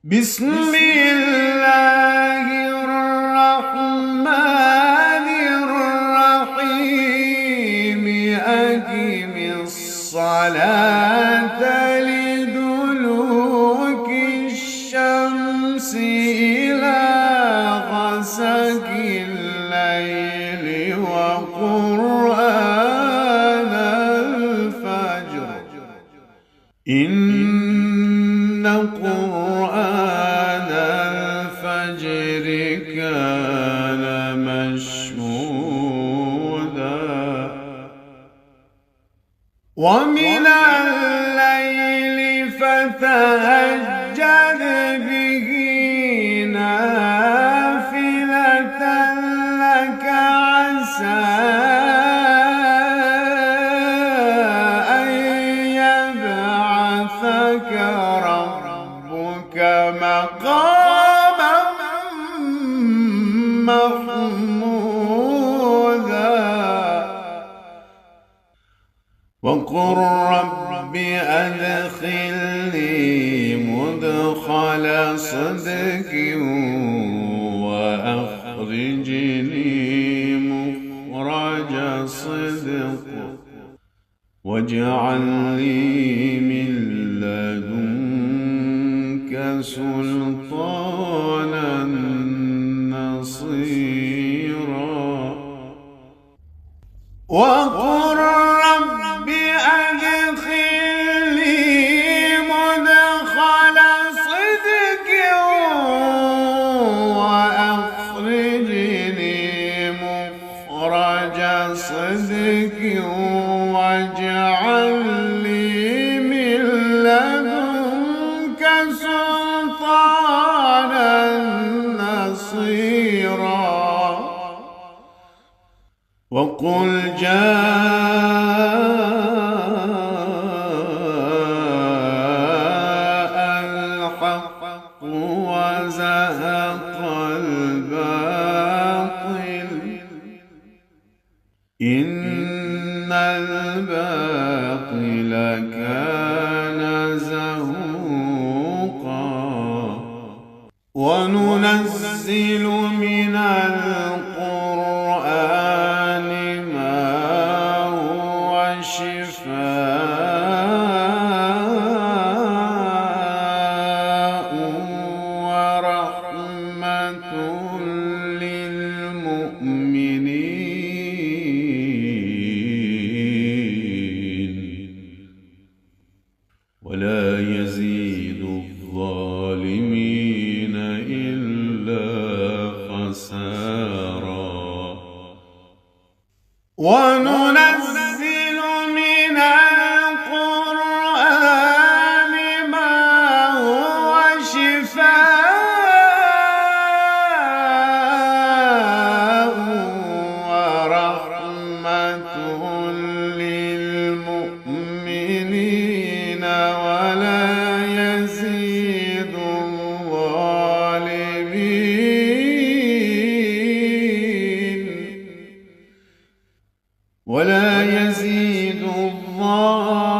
بسم الله الرحمن الرحيم أقم الصلاة لدلوك الشمس إلى غسق الليل وقرآن الفجر إن قرآن الفجر كان مشهودا ومن الليل فتهجد به نافلة لك عسى أن يبعثك ربك مقاما محمودا وقل رب أدخلني مدخل صدق وأخرجني مخرج صدق واجعل لي من لدنك سلطانا نصيرا وقل رب أدخلني مدخل صدق وأخرجني مخرج صدق واجعل لي من لدنك سلطانا نصيرا وقل جاء الحق وزهق الباطل إن الباطل كان زهوقا وننزل من القرآن ما هو شفاء ورحمة للمؤمنين ولا يزيد الظالمين إلا خسارا وننزل من القرآن ما هو شفاء ورحمة للمؤمنين ولا يزيد الظالمين